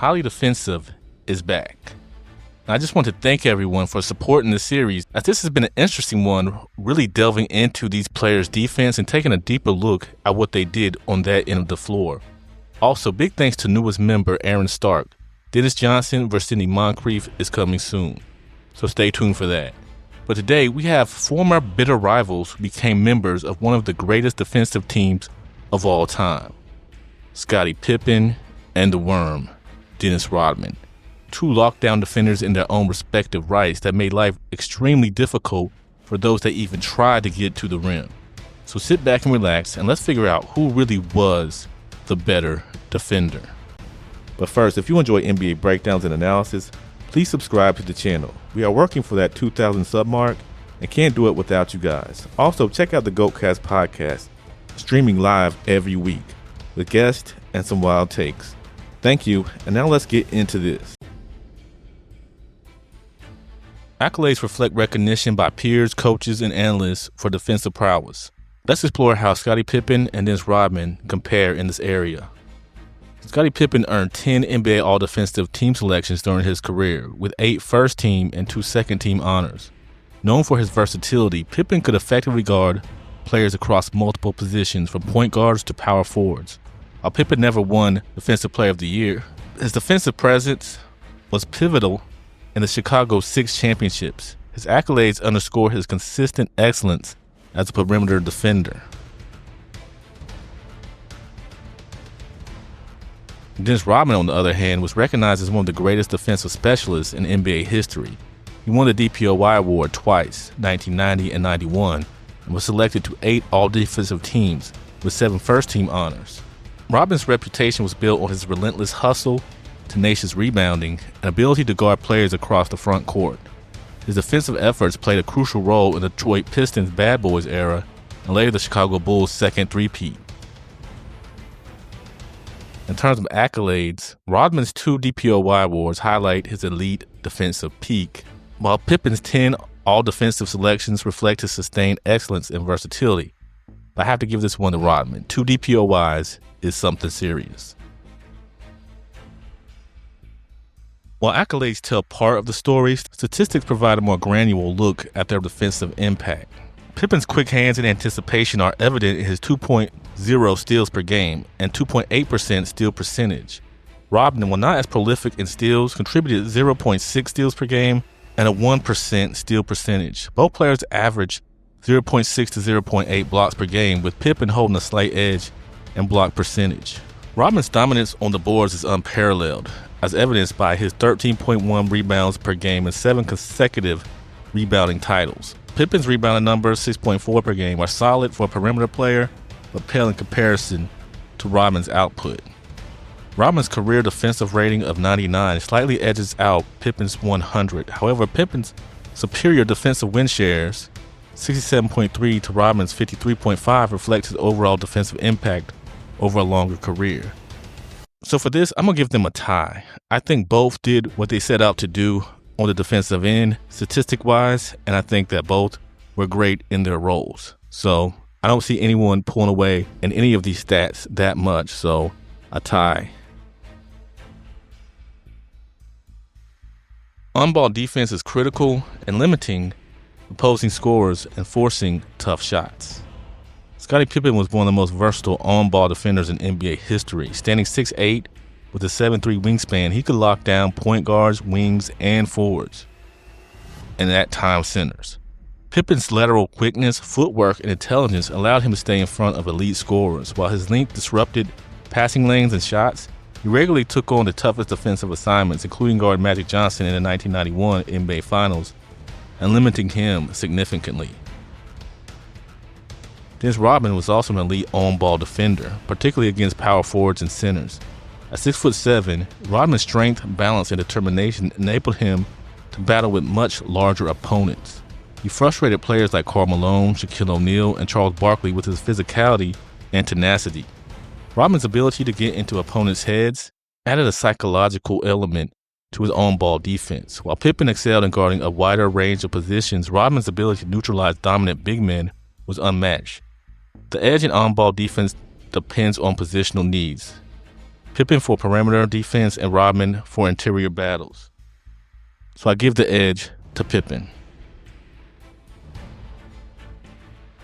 Highly Defensive is back. And I just want to thank everyone for supporting this series, as this has been an interesting one, really delving into these players' defense and taking a deeper look at what they did on that end of the floor. Also, big thanks to newest member Aaron Stark. Dennis Johnson vs. Sidney Moncrief is coming soon, so stay tuned for that. But today, we have former bitter rivals who became members of one of the greatest defensive teams of all time. Scottie Pippen and the Worm, Dennis Rodman. Two lockdown defenders in their own respective rights that made life extremely difficult for those that even tried to get to the rim. So sit back and relax, and let's figure out who really was the better defender. But first, if you enjoy NBA breakdowns and analysis, please subscribe to the channel. We are working for that 2,000 sub mark and can't do it without you guys. Also, check out the GOATcast podcast, streaming live every week with guests and some wild takes. Thank you, and now let's get into this. Accolades reflect recognition by peers, coaches, and analysts for defensive prowess. Let's explore how Scottie Pippen and Dennis Rodman compare in this area. Scottie Pippen earned 10 NBA All-Defensive Team selections during his career, with 8 first-team and 2 second-team honors. Known for his versatility, Pippen could effectively guard players across multiple positions, from point guards to power forwards. While Pippen never won Defensive Player of the Year, his defensive presence was pivotal in the Chicago 6 championships. His accolades underscore his consistent excellence as a perimeter defender. Dennis Rodman, on the other hand, was recognized as one of the greatest defensive specialists in NBA history. He won the DPOY award twice, 1990 and 91, and was selected to 8 all-defensive teams with 7 first-team honors. Rodman's reputation was built on his relentless hustle, tenacious rebounding, and ability to guard players across the front court. His defensive efforts played a crucial role in the Detroit Pistons' Bad Boys era and later the Chicago Bulls' second three-peat. In terms of accolades, Rodman's 2 DPOY awards highlight his elite defensive peak, while Pippen's 10 all-defensive selections reflect his sustained excellence and versatility. But I have to give this one to Rodman. 2 DPOYs is something serious. While accolades tell part of the story, statistics provide a more granular look at their defensive impact. Pippen's quick hands and anticipation are evident in his 2.0 steals per game and 2.8% steal percentage. Rodman, while not as prolific in steals, contributed 0.6 steals per game and a 1% steal percentage. Both players averaged 0.6 to 0.8 blocks per game, with Pippen holding a slight edge in block percentage. Rodman's dominance on the boards is unparalleled, as evidenced by his 13.1 rebounds per game and 7 consecutive rebounding titles. Pippen's rebounding numbers, 6.4 per game, are solid for a perimeter player, but pale in comparison to Rodman's output. Rodman's career defensive rating of 99 slightly edges out Pippen's 100. However, Pippen's superior defensive win shares, 67.3 to Rodman's 53.5, reflects his overall defensive impact over a longer career. So for this, I'm going to give them a tie. I think both did what they set out to do on the defensive end, statistic-wise, and I think that both were great in their roles. So I don't see anyone pulling away in any of these stats that much, so a tie. On-ball defense is critical in limiting opposing scorers and forcing tough shots. Scottie Pippen was one of the most versatile on-ball defenders in NBA history. Standing 6'8", with a 7'3" wingspan, he could lock down point guards, wings, and forwards, and at times centers. Pippen's lateral quickness, footwork, and intelligence allowed him to stay in front of elite scorers. While his length disrupted passing lanes and shots, he regularly took on the toughest defensive assignments, including guarding Magic Johnson in the 1991 NBA Finals and limiting him significantly. Dennis Rodman was also an elite on-ball defender, particularly against power forwards and centers. At 6'7", Rodman's strength, balance, and determination enabled him to battle with much larger opponents. He frustrated players like Karl Malone, Shaquille O'Neal, and Charles Barkley with his physicality and tenacity. Rodman's ability to get into opponents' heads added a psychological element to his on-ball defense. While Pippen excelled in guarding a wider range of positions, Rodman's ability to neutralize dominant big men was unmatched. The edge in on-ball defense depends on positional needs. Pippen for perimeter defense and Rodman for interior battles. So I give the edge to Pippen.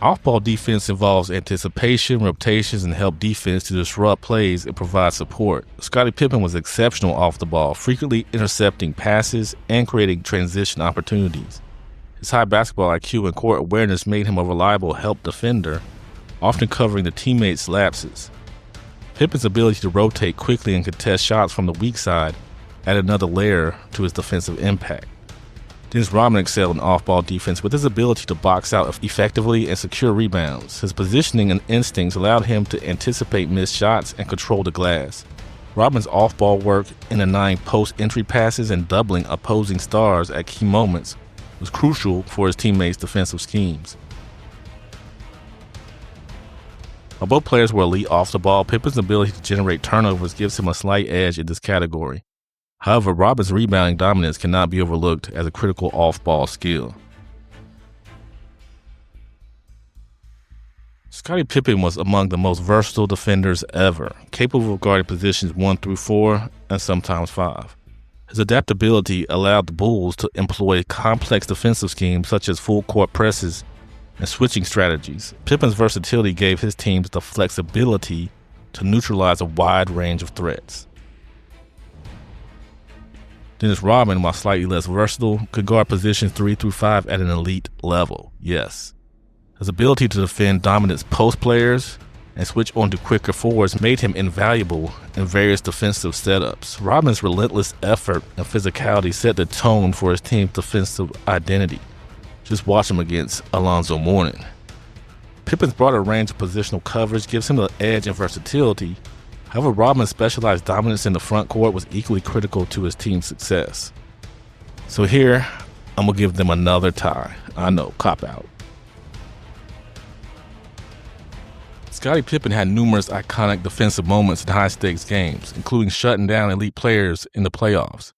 Off-ball defense involves anticipation, rotations, and help defense to disrupt plays and provide support. Scottie Pippen was exceptional off the ball, frequently intercepting passes and creating transition opportunities. His high basketball IQ and court awareness made him a reliable help defender, often covering the teammates' lapses. Pippen's ability to rotate quickly and contest shots from the weak side added another layer to his defensive impact. Dennis Rodman excelled in off-ball defense with his ability to box out effectively and secure rebounds. His positioning and instincts allowed him to anticipate missed shots and control the glass. Rodman's off-ball work in denying post-entry passes and doubling opposing stars at key moments was crucial for his teammates' defensive schemes. While both players were elite off the ball, Pippen's ability to generate turnovers gives him a slight edge in this category. However, Rodman's rebounding dominance cannot be overlooked as a critical off-ball skill. Scottie Pippen was among the most versatile defenders ever, capable of guarding positions 1 through 4 and sometimes 5. His adaptability allowed the Bulls to employ complex defensive schemes such as full-court presses and switching strategies. Pippen's versatility gave his teams the flexibility to neutralize a wide range of threats. Dennis Rodman, while slightly less versatile, could guard positions 3 through 5 at an elite level. Yes. His ability to defend dominant post players and switch on to quicker forwards made him invaluable in various defensive setups. Rodman's relentless effort and physicality set the tone for his team's defensive identity. Just watch him against Alonzo Mourning. Pippen's broader range of positional coverage gives him the edge and versatility. However, Rodman's specialized dominance in the front court was equally critical to his team's success. So here, I'm going to give them another tie. I know, cop out. Scottie Pippen had numerous iconic defensive moments in high-stakes games, including shutting down elite players in the playoffs.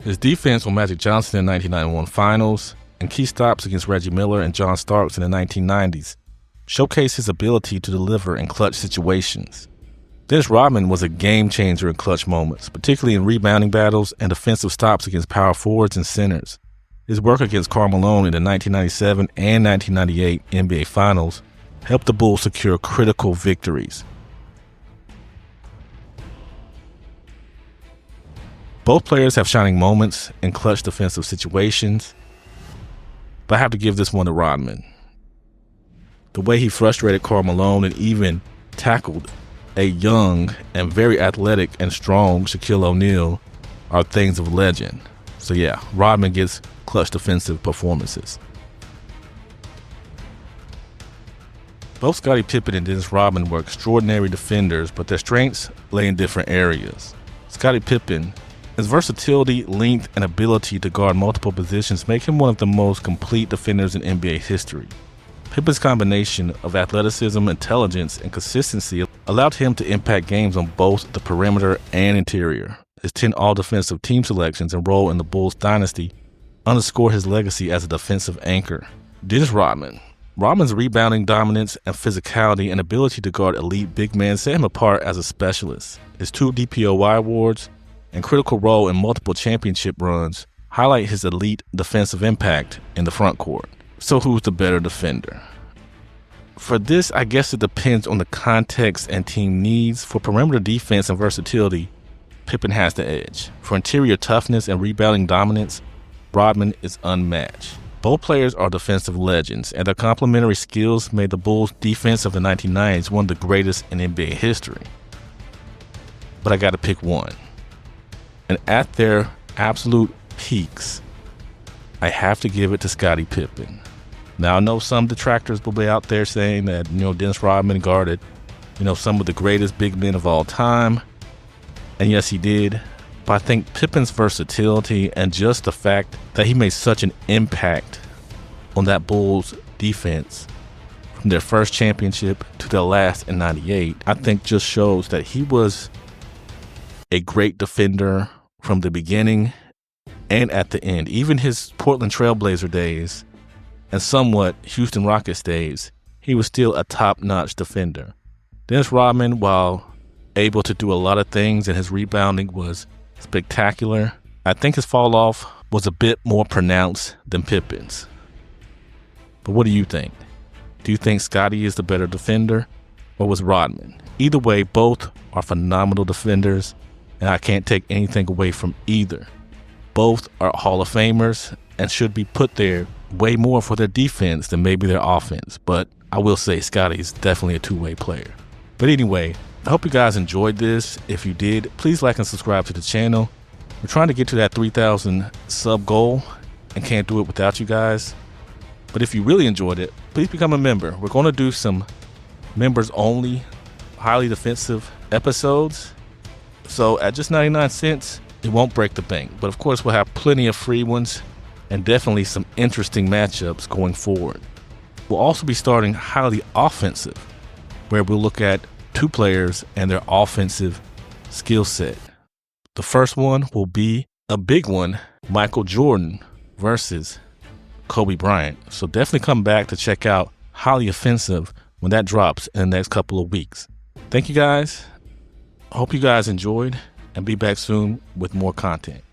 His defense on Magic Johnson in the 1991 Finals and key stops against Reggie Miller and John Starks in the 1990s showcased his ability to deliver in clutch situations. Dennis Rodman was a game-changer in clutch moments, particularly in rebounding battles and defensive stops against power forwards and centers. His work against Karl Malone in the 1997 and 1998 NBA Finals helped the Bulls secure critical victories. Both players have shining moments in clutch defensive situations, but I have to give this one to Rodman. The way he frustrated Karl Malone and even tackled a young and very athletic and strong Shaquille O'Neal are things of legend. So yeah, Rodman gets clutch defensive performances. Both Scottie Pippen and Dennis Rodman were extraordinary defenders, but their strengths lay in different areas. Scottie Pippen, his versatility, length, and ability to guard multiple positions make him one of the most complete defenders in NBA history. Pippen's combination of athleticism, intelligence, and consistency allowed him to impact games on both the perimeter and interior. His 10 all-defensive team selections and role in the Bulls dynasty underscore his legacy as a defensive anchor. Dennis Rodman. Rodman's rebounding dominance and physicality and ability to guard elite big men set him apart as a specialist. His 2 DPOY awards and critical role in multiple championship runs highlight his elite defensive impact in the front court. So who's the better defender? For this, I guess it depends on the context and team needs. For perimeter defense and versatility, Pippen has the edge. For interior toughness and rebounding dominance, Rodman is unmatched. Both players are defensive legends, and their complementary skills made the Bulls' defense of the 1990s one of the greatest in NBA history. But I got to pick one. And at their absolute peaks, I have to give it to Scottie Pippen. Now, I know some detractors will be out there saying that, Dennis Rodman guarded, some of the greatest big men of all time. And yes, he did. But I think Pippen's versatility and just the fact that he made such an impact on that Bulls defense from their first championship to their last in 98, I think just shows that he was a great defender from the beginning and at the end. Even his Portland Trailblazer days and somewhat Houston Rockets days, he was still a top-notch defender. Dennis Rodman, while able to do a lot of things, and his rebounding was spectacular. I think his fall off was a bit more pronounced than Pippen's. But what do you think? Do you think Scottie is the better defender, or was Rodman? Either way, both are phenomenal defenders, and I can't take anything away from either. Both are Hall of Famers and should be put there way more for their defense than maybe their offense. But I will say Scottie is definitely a two-way player. But anyway, I hope you guys enjoyed this. If you did, please like and subscribe to the channel. We're trying to get to that 3,000 sub goal and can't do it without you guys. But if you really enjoyed it, please become a member. We're going to do some members only, highly defensive episodes. So at just 99 cents, it won't break the bank. But of course, we'll have plenty of free ones and definitely some interesting matchups going forward. We'll also be starting highly offensive, where we'll look at two players and their offensive skill set. The first one will be a big one, Michael Jordan versus Kobe Bryant. So definitely come back to check out highly offensive when that drops in the next couple of weeks. Thank you guys. I hope you guys enjoyed, and be back soon with more content.